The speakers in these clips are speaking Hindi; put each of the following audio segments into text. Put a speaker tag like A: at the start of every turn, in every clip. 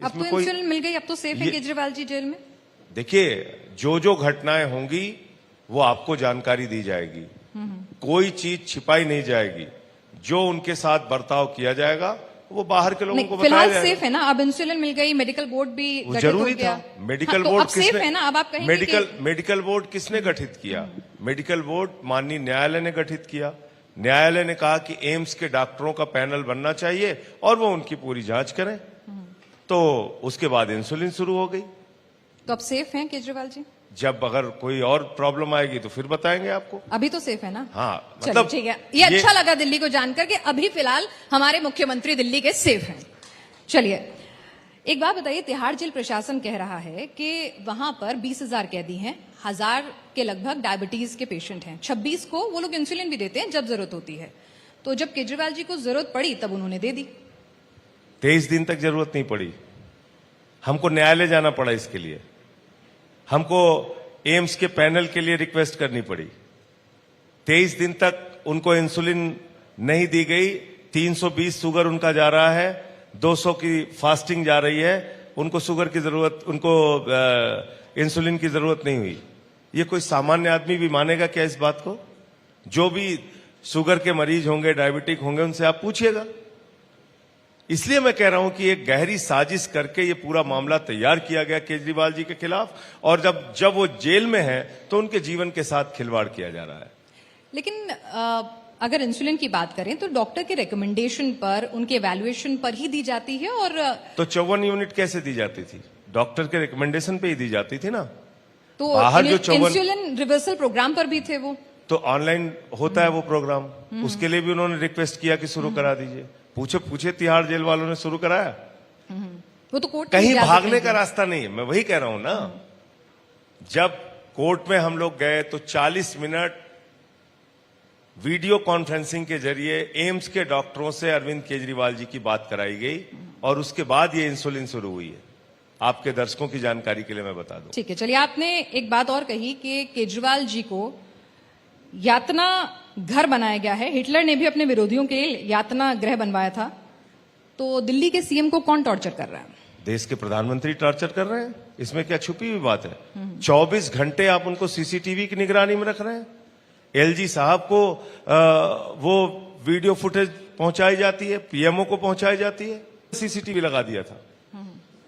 A: अब तो इंसुलिन मिल गई, अब तो सेफ है केजरीवाल जी जेल में।
B: देखिए, जो जो घटनाएं होंगी वो आपको जानकारी दी जाएगी, कोई चीज छिपाई नहीं जाएगी। जो उनके साथ बर्ताव किया जाएगा वो बाहर के लोगों को बताया
A: फिलहाल
B: जाएगा।
A: सेफ है ना, अब इंसुलिन मिल गई, मेडिकल बोर्ड भी गठित
B: जरूरी
A: हो गया।
B: था। मेडिकल
A: तो
B: बोर्ड
A: अब सेफ है ना, अब आप कहेंगे
B: मेडिकल बोर्ड किसने गठित किया? मेडिकल बोर्ड माननीय न्यायालय ने गठित किया। न्यायालय ने कहा कि एम्स के डॉक्टरों का पैनल बनना चाहिए और वो उनकी पूरी जांच करें। तो उसके बाद इंसुलिन शुरू हो गई।
A: तो अब सेफ हैं केजरीवाल जी?
B: जब अगर कोई और प्रॉब्लम आएगी तो फिर बताएंगे आपको।
A: अभी तो सेफ है ना?
B: हाँ,
A: मतलब ठीक है, ये अच्छा लगा दिल्ली को जानकर कि अभी फिलहाल हमारे मुख्यमंत्री दिल्ली के सेफ हैं। चलिए, एक बात बताइए, तिहाड़ जेल प्रशासन कह रहा है कि वहां पर 20,000 कैदी हैं, 1,000 के लगभग डायबिटीज के पेशेंट हैं, 26 को वो लोग इंसुलिन भी देते हैं जब जरूरत होती है। तो जब केजरीवाल जी को जरूरत पड़ी तब उन्होंने दे दी।
B: 23 दिन तक जरूरत नहीं पड़ी, हमको न्यायालय जाना पड़ा इसके लिए। हमको एम्स के पैनल के लिए रिक्वेस्ट करनी पड़ी। 23 दिन तक उनको इंसुलिन नहीं दी गई। 320 शुगर उनका जा रहा है, 200 की फास्टिंग जा रही है। उनको शुगर की जरूरत, उनको इंसुलिन की जरूरत नहीं हुई। ये कोई सामान्य आदमी भी मानेगा क्या इस बात को? जो भी शुगर के मरीज होंगे, डायबिटिक होंगे, उनसे आप पूछिएगा। इसलिए मैं कह रहा हूं कि एक गहरी साजिश करके ये पूरा मामला तैयार किया गया केजरीवाल जी के खिलाफ, और जब वो जेल में है तो उनके जीवन के साथ खिलवाड़ किया जा रहा है।
A: लेकिन अगर इंसुलिन की बात करें तो डॉक्टर के रिकमेंडेशन पर, उनके एवैल्यूएशन पर ही दी जाती है। और
B: तो 54 यूनिट कैसे दी जाती थी? डॉक्टर के रिकमेंडेशन पे ही दी जाती थी ना।
A: तो
B: बाहर जो
A: इंसुलिन रिवर्सल प्रोग्राम पर भी थे वो।
B: तो ऑनलाइन होता है वो प्रोग्राम, उसके लिए भी उन्होंने रिक्वेस्ट किया कि शुरू करा दीजिए। पूछे तिहाड़ जेल वालों ने शुरू कराया?
A: वो तो कोर्ट
B: कहीं भागने का रास्ता नहीं है। मैं वही कह रहा हूं ना, जब कोर्ट में हम लोग गए तो 40 मिनट वीडियो कॉन्फ्रेंसिंग के जरिए एम्स के डॉक्टरों से अरविंद केजरीवाल जी की बात कराई गई, और उसके बाद ये इंसुलिन शुरू हुई है। आपके दर्शकों की जानकारी के लिए मैं बता दूं।
A: ठीक है, चलिए, आपने एक बात और कही कि केजरीवाल जी को यातना घर बनाया गया है। हिटलर ने भी अपने विरोधियों के लिए यातना गृह बनवाया था। तो दिल्ली के सीएम को कौन टॉर्चर कर रहा है?
B: देश के प्रधानमंत्री टॉर्चर कर रहे हैं। इसमें क्या छुपी हुई बात है? 24 घंटे आप उनको सीसीटीवी की निगरानी में रख रहे हैं। एलजी साहब को वो वीडियो फुटेज पहुंचाई जाती है, पीएमओ को पहुंचाई जाती है। सीसीटीवी लगा दिया था।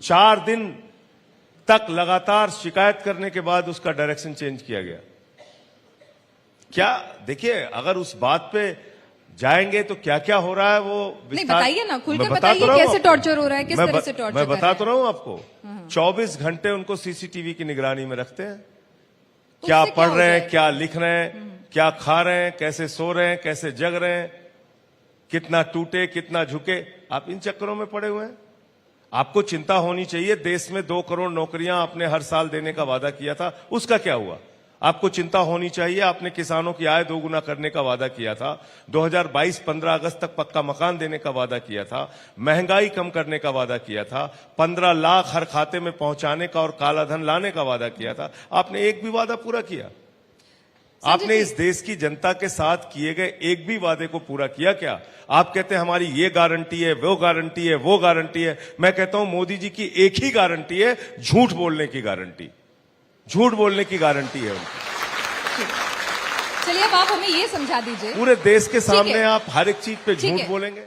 B: 4 दिन तक लगातार शिकायत करने के बाद उसका डायरेक्शन चेंज किया गया। क्या देखिए, अगर उस बात पे जाएंगे तो क्या क्या हो रहा है वो
A: नहीं बताइए ना, खुलकर बताइए कैसे टॉर्चर हो रहा है, किस तरह से टॉर्चर।
B: मैं बता तो रहा हूं आपको। 24 घंटे उनको सीसीटीवी की निगरानी में रखते हैं।
A: तो
B: क्या पढ़ रहे हैं, क्या लिख रहे हैं, क्या खा रहे हैं, कैसे सो रहे हैं, कैसे जग रहे हैं, कितना टूटे कितना झुके, आप इन चक्करों में पड़े हुए हैं। आपको चिंता होनी चाहिए। देश में 2 करोड़ नौकरियां आपने हर साल देने का वादा किया था, उसका क्या हुआ? आपको चिंता होनी चाहिए। आपने किसानों की आय दोगुना करने का वादा किया था। 2022 15 अगस्त तक पक्का मकान देने का वादा किया था। महंगाई कम करने का वादा किया था। 15 लाख हर खाते में पहुंचाने का और कालाधन लाने का वादा किया था। आपने एक भी वादा पूरा किया? आपने इस देश की जनता के साथ किए गए एक भी वादे को पूरा किया क्या? आप कहते हैं हमारी ये गारंटी है, वो गारंटी है, वो गारंटी है। मैं कहता हूं मोदी जी की एक ही गारंटी है, झूठ बोलने की गारंटी। झूठ बोलने की गारंटी है उनकी।
A: चलिए, अब आप हमें ये समझा दीजिए,
B: पूरे देश के सामने आप हर एक चीज पे झूठ बोलेंगे।